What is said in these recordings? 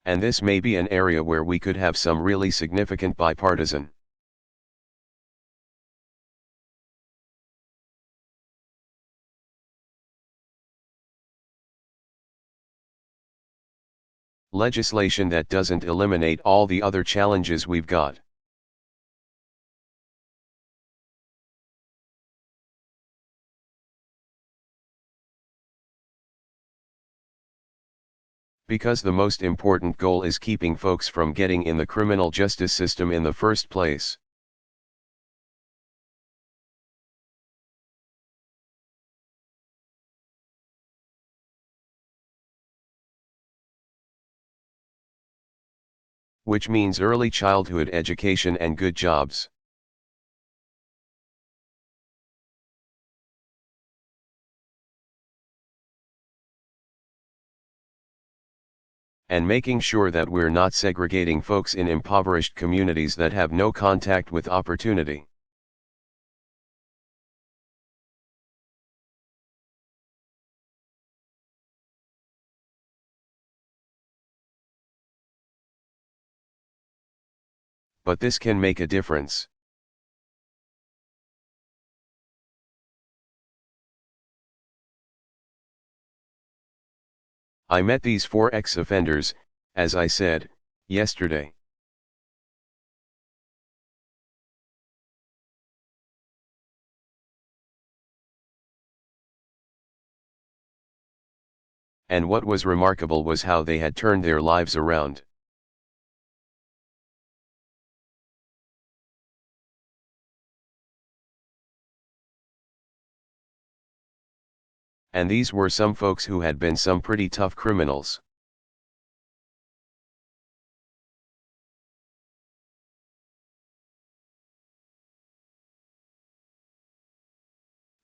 And this may be an area where we could have some really significant bipartisan legislation that doesn't eliminate all the other challenges we've got. Because the most important goal is keeping folks from getting in the criminal justice system in the first place. Which means early childhood education and good jobs. And making sure that we're not segregating folks in impoverished communities that have no contact with opportunity. But this can make a difference. I met these 4 ex-offenders, as I said, yesterday. And what was remarkable was how they had turned their lives around. And these were some folks who had been some pretty tough criminals.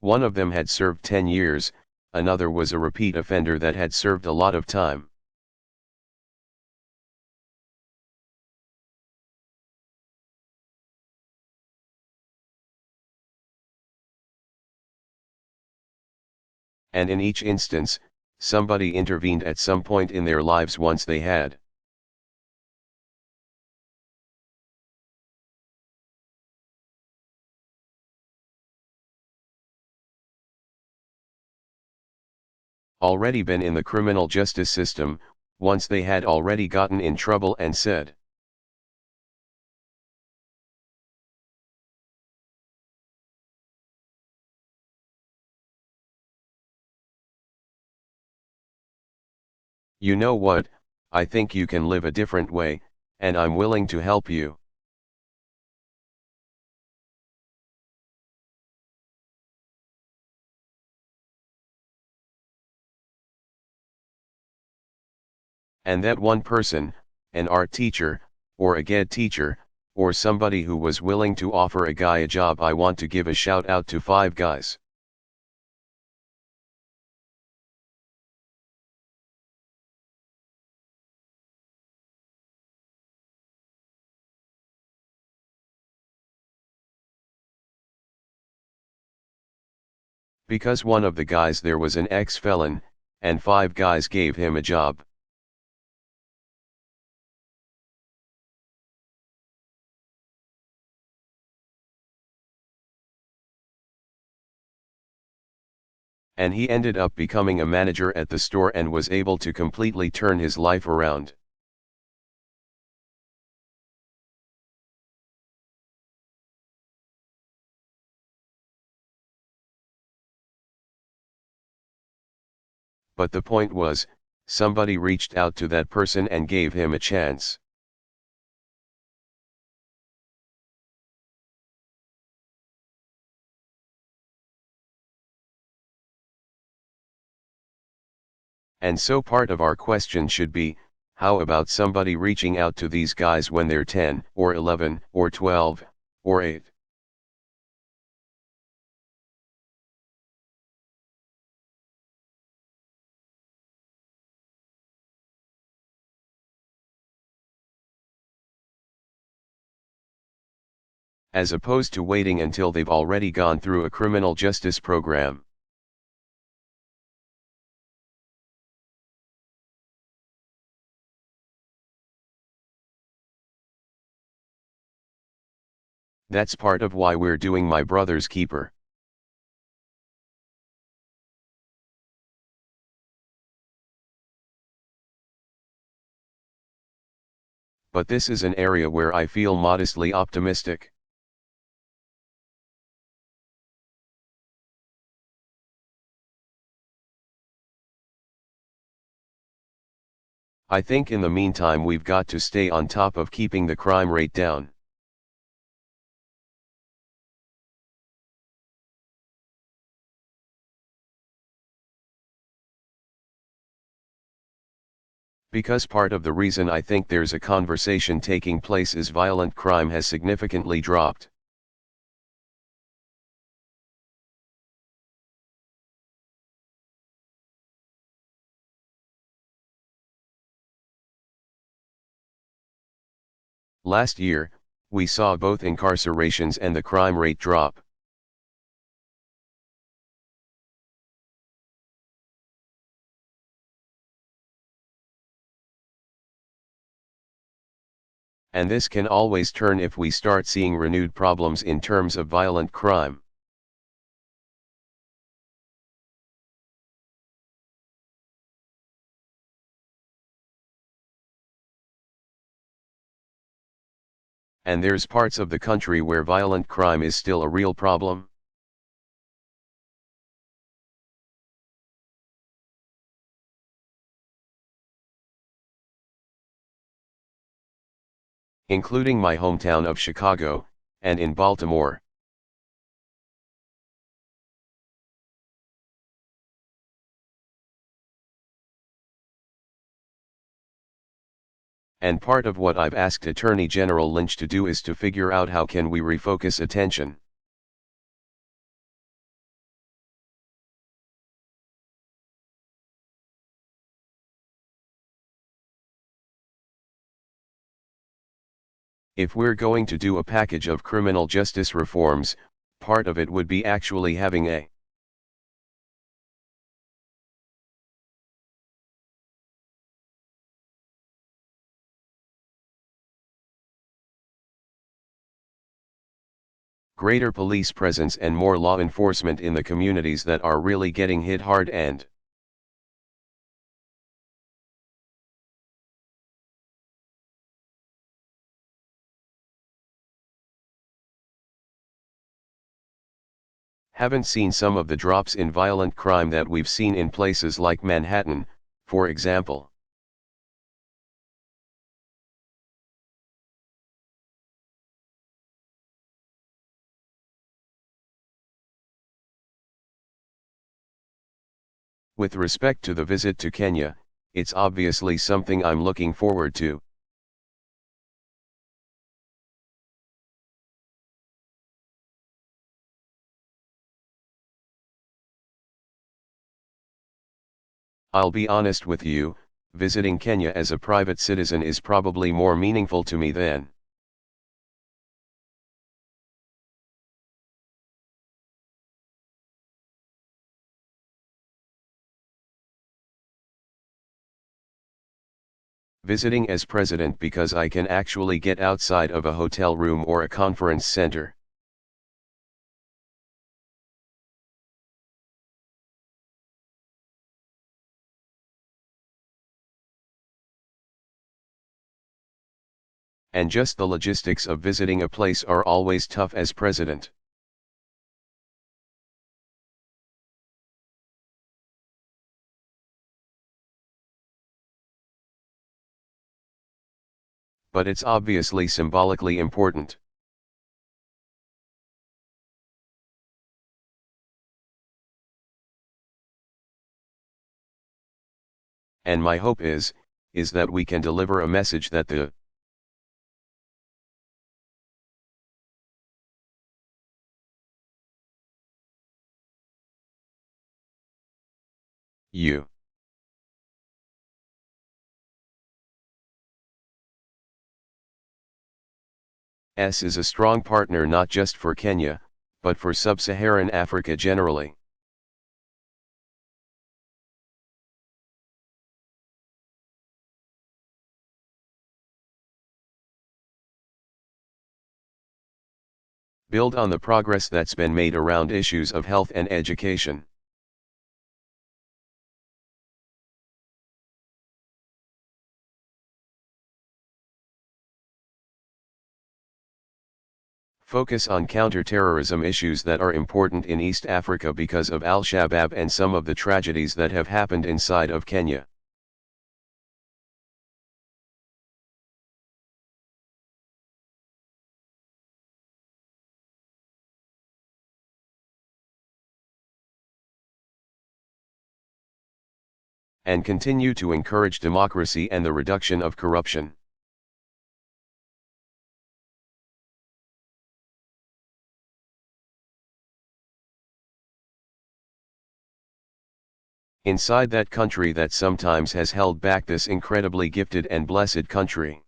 One of them had served 10 years, another was a repeat offender that had served a lot of time. And in each instance, somebody intervened at some point in their lives once they had. Already been in the criminal justice system, once they had already gotten in trouble and said, "You know what, I think you can live a different way, and I'm willing to help you." And that one person, an art teacher, or a GED teacher, or somebody who was willing to offer a guy a job, I want to give a shout out to 5 guys. Because one of the guys there was an ex-felon, and 5 guys gave him a job. And he ended up becoming a manager at the store and was able to completely turn his life around. But the point was, somebody reached out to that person and gave him a chance. And so part of our question should be, how about somebody reaching out to these guys when they're 10, or 11, or 12, or 8? As opposed to waiting until they've already gone through a criminal justice program. That's part of why we're doing My Brother's Keeper. But this is an area where I feel modestly optimistic. I think in the meantime we've got to stay on top of keeping the crime rate down. Because part of the reason I think there's a conversation taking place is violent crime has significantly dropped. Last year, we saw both incarcerations and the crime rate drop. And this can always turn if we start seeing renewed problems in terms of violent crime. And there's parts of the country where violent crime is still a real problem. Including my hometown of Chicago, and in Baltimore. And part of what I've asked Attorney General Lynch to do is to figure out how can we refocus attention. If we're going to do a package of criminal justice reforms, part of it would be actually having a greater police presence and more law enforcement in the communities that are really getting hit hard and haven't seen some of the drops in violent crime that we've seen in places like Manhattan, for example. With respect to the visit to Kenya, it's obviously something I'm looking forward to. I'll be honest with you, visiting Kenya as a private citizen is probably more meaningful to me than visiting as president because I can actually get outside of a hotel room or a conference center. And just the logistics of visiting a place are always tough as president. But it's obviously symbolically important. And my hope is that we can deliver a message that the U.S. is a strong partner not just for Kenya, but for sub-Saharan Africa generally. Build on the progress that's been made around issues of health and education. Focus on counter-terrorism issues that are important in East Africa because of Al-Shabaab and some of the tragedies that have happened inside of Kenya. And continue to encourage democracy and the reduction of corruption. Inside that country that sometimes has held back this incredibly gifted and blessed country.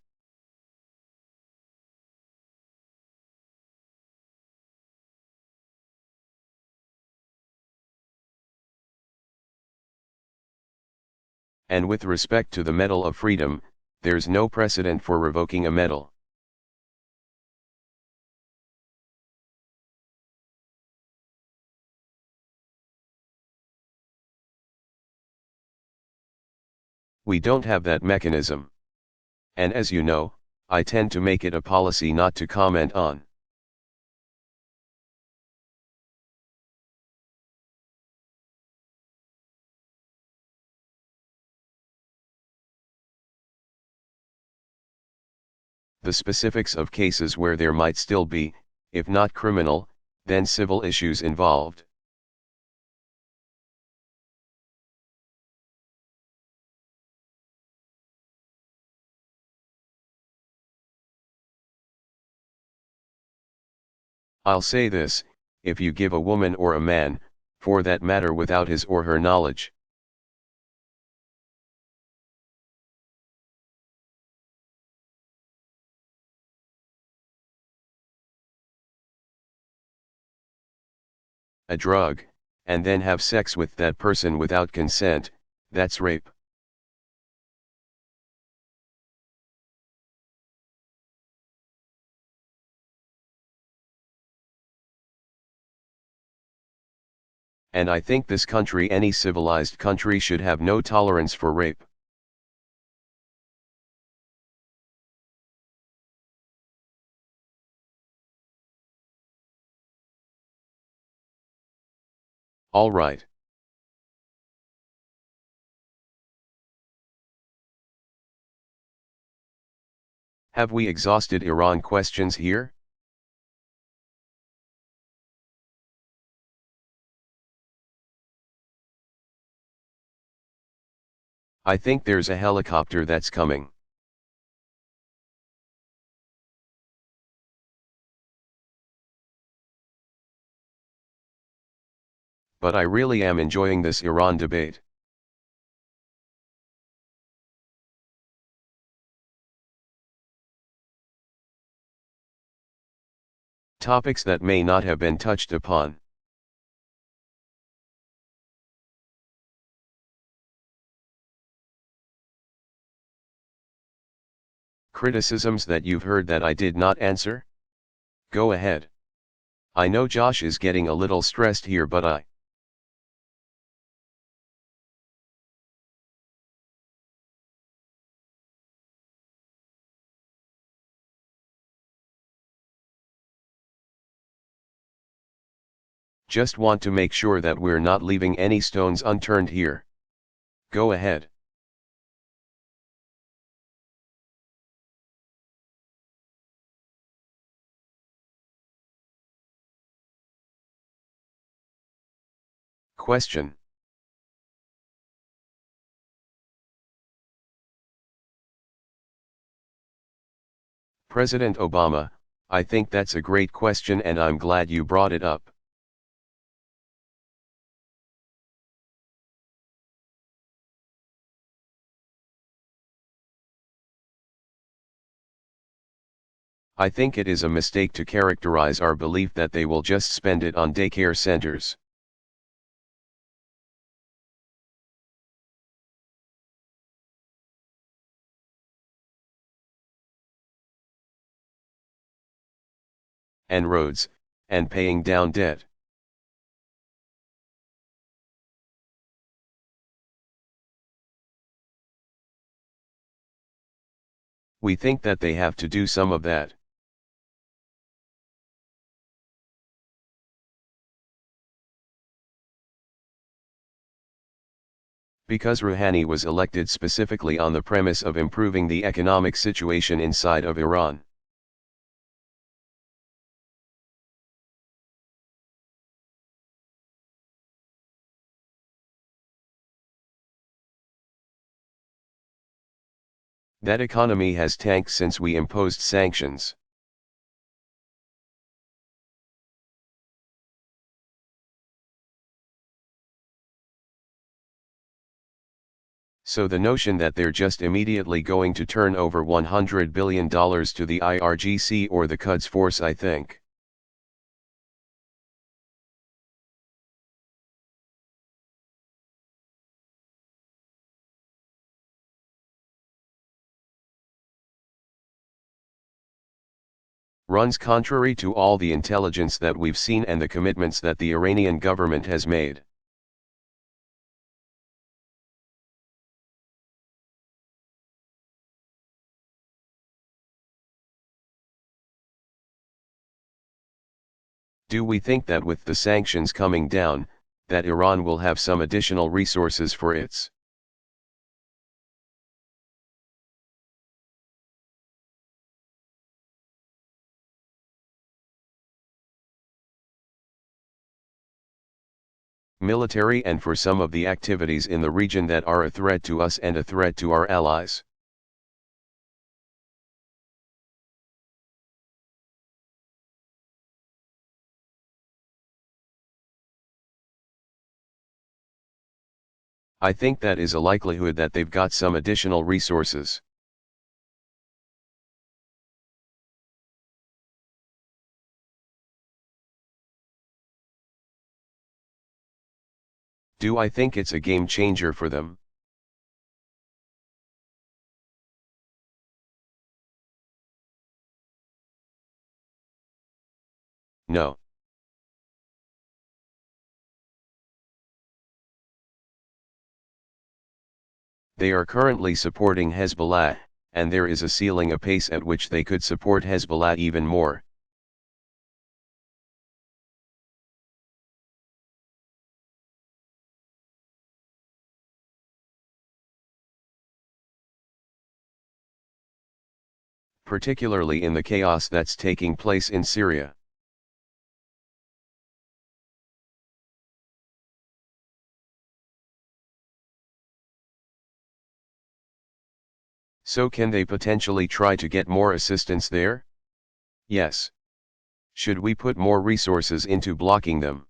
And with respect to the Medal of Freedom, there's no precedent for revoking a medal. We don't have that mechanism. And as you know, I tend to make it a policy not to comment on. The specifics of cases where there might still be, if not criminal, then civil issues involved. I'll say this, if you give a woman or a man, for that matter without his or her knowledge, a drug, and then have sex with that person without consent, that's rape. And I think this country, any civilized country, should have no tolerance for rape. All right. Have we exhausted Iran questions here? I think there's a helicopter that's coming. But I really am enjoying this Iran debate. Topics that may not have been touched upon. Criticisms that you've heard that I did not answer? Go ahead. I know Josh is getting a little stressed here, but I just want to make sure that we're not leaving any stones unturned here. Go ahead. Question. President Obama, I think that's a great question and I'm glad you brought it up. I think it is a mistake to characterize our belief that they will just spend it on daycare centers. And roads, and paying down debt. We think that they have to do some of that. Because Rouhani was elected specifically on the premise of improving the economic situation inside of Iran. That economy has tanked since we imposed sanctions. So the notion that they're just immediately going to turn over $100 billion to the IRGC or the Quds Force, I think. Runs contrary to all the intelligence that we've seen and the commitments that the Iranian government has made. Do we think that with the sanctions coming down, that Iran will have some additional resources for its military and for some of the activities in the region that are a threat to us and a threat to our allies? I think that is a likelihood that they've got some additional resources. Do I think it's a game changer for them? No. They are currently supporting Hezbollah, and there is a ceiling, a pace at which they could support Hezbollah even more. Particularly in the chaos that's taking place in Syria. So can they potentially try to get more assistance there? Yes. Should we put more resources into blocking them?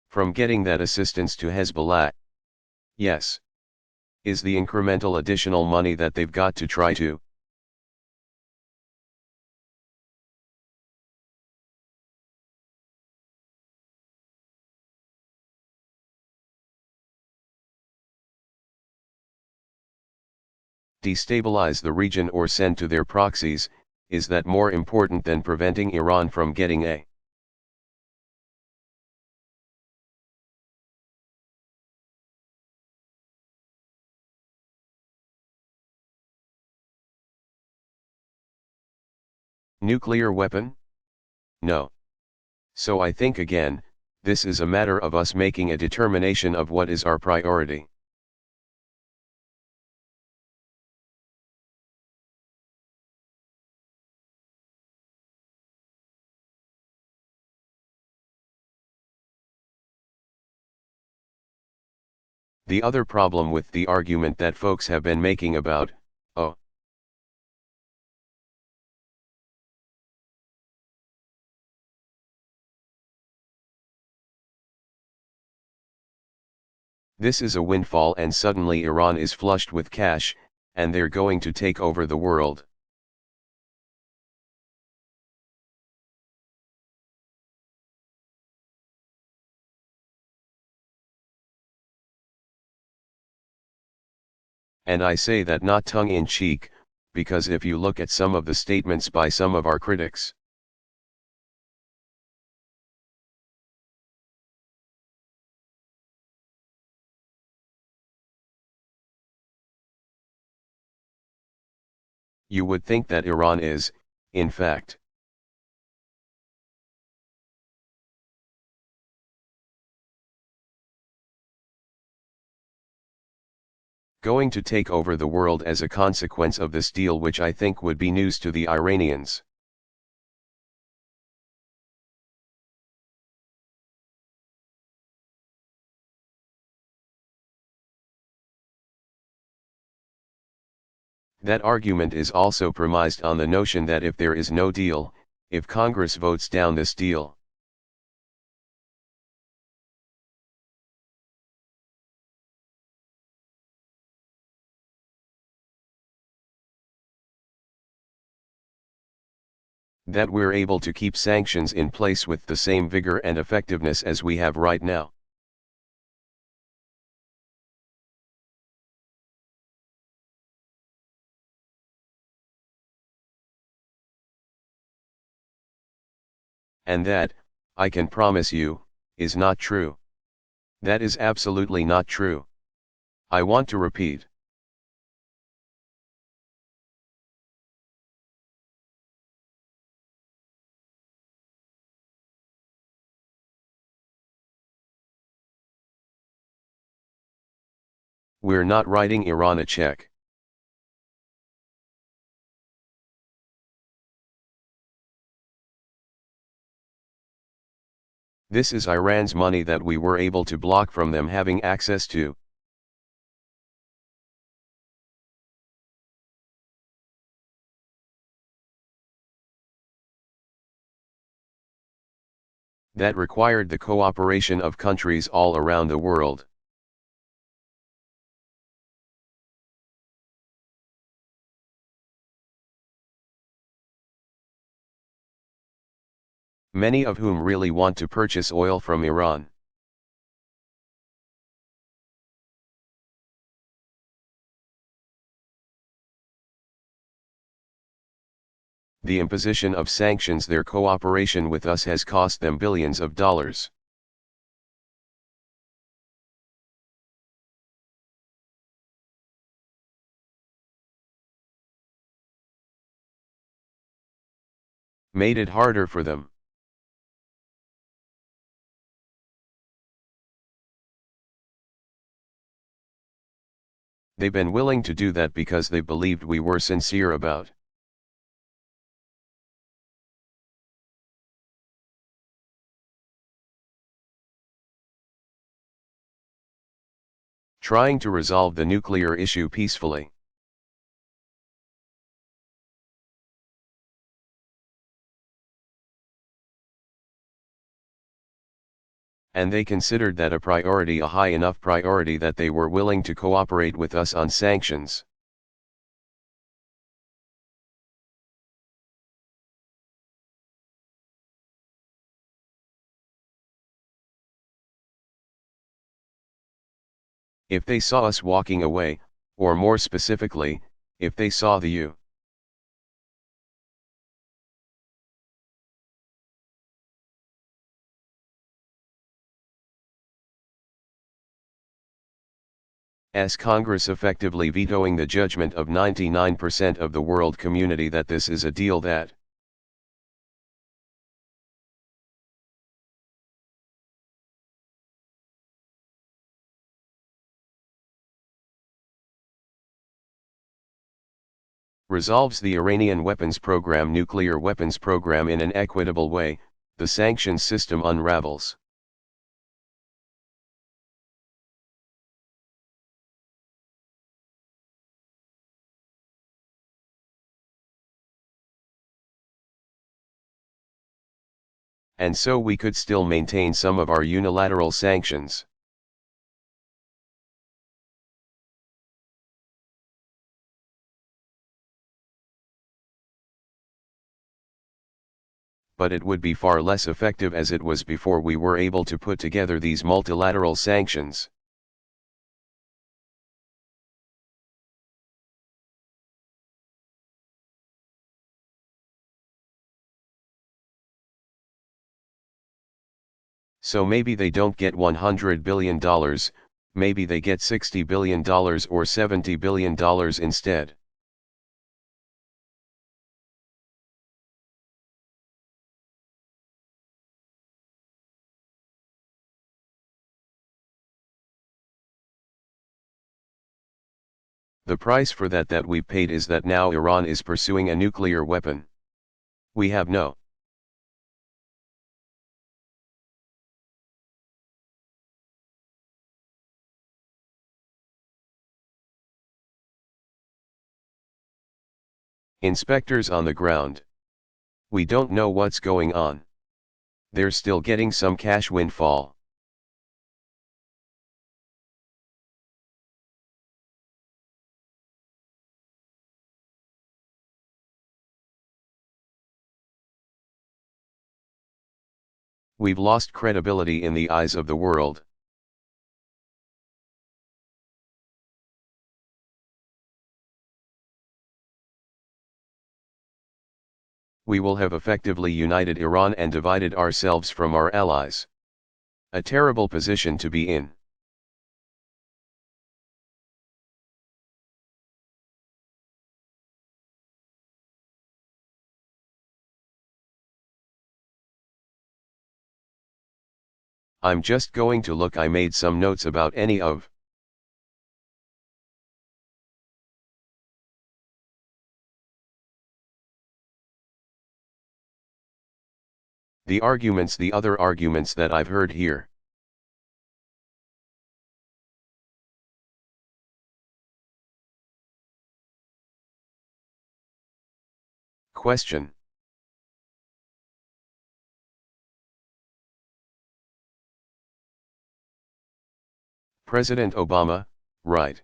From getting that assistance to Hezbollah? Yes. Is the incremental additional money that they've got to try to destabilize the region or send to their proxies, is that more important than preventing Iran from getting a nuclear weapon? No. So I think again, this is a matter of us making a determination of what is our priority. The other problem with the argument that folks have been making about, oh, this is a windfall and suddenly Iran is flushed with cash, and they're going to take over the world. And I say that not tongue-in-cheek, because if you look at some of the statements by some of our critics, you would think that Iran is, in fact, going to take over the world as a consequence of this deal, which I think would be news to the Iranians. That argument is also premised on the notion that if there is no deal, if Congress votes down this deal, that we're able to keep sanctions in place with the same vigor and effectiveness as we have right now. And that, I can promise you, is not true. That is absolutely not true. I want to repeat. We're not writing Iran a check. This is Iran's money that we were able to block from them having access to. That required the cooperation of countries all around the world. Many of whom really want to purchase oil from Iran. The imposition of sanctions, their cooperation with us has cost them billions of dollars. Made it harder for them. They've been willing to do that because they believed we were sincere about trying to resolve the nuclear issue peacefully. And they considered that a priority, a high enough priority, that they were willing to cooperate with us on sanctions. If they saw us walking away, or more specifically, if they saw the U.S. Congress effectively vetoing the judgment of 99% of the world community that this is a deal that resolves the Iranian weapons program, nuclear weapons program, in an equitable way, the sanctions system unravels. And so we could still maintain some of our unilateral sanctions. But it would be far less effective as it was before we were able to put together these multilateral sanctions. So maybe they don't get $100 billion, maybe they get $60 billion or $70 billion instead. The price for that we paid is that now Iran is pursuing a nuclear weapon. We have no inspectors on the ground. We don't know what's going on. They're still getting some cash windfall. We've lost credibility in the eyes of the world. We will have effectively united Iran and divided ourselves from our allies. A terrible position to be in. I'm just going to look. I made some notes about any of the other arguments that I've heard here. Question. President Obama, right?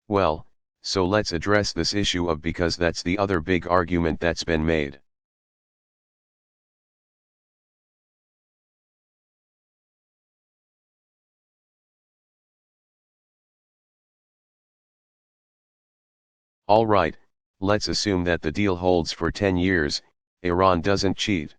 Well, so let's address this issue of, because that's the other big argument that's been made. All right, let's assume that the deal holds for 10 years, Iran doesn't cheat.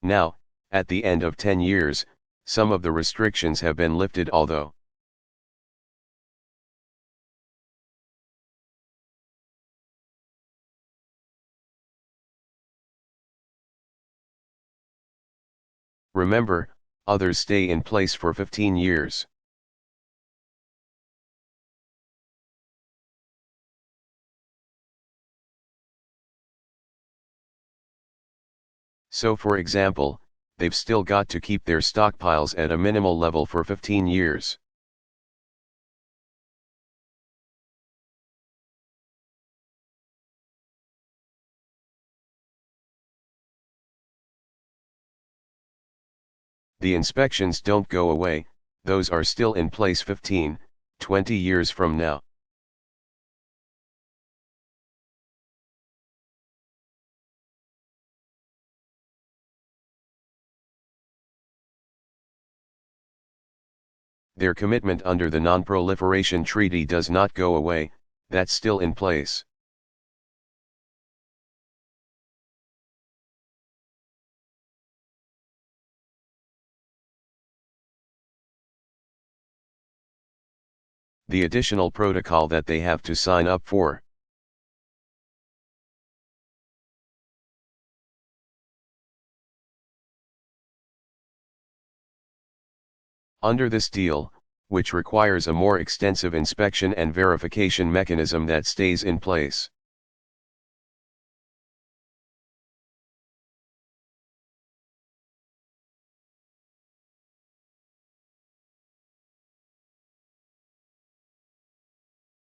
Now, at the end of 10 years, some of the restrictions have been lifted, although remember, others stay in place for 15 years. So for example, they've still got to keep their stockpiles at a minimal level for 15 years. The inspections don't go away, those are still in place 15, 20 years from now. Their commitment under the Non-Proliferation Treaty does not go away, that's still in place. The additional protocol that they have to sign up for. Under this deal, which requires a more extensive inspection and verification mechanism that stays in place.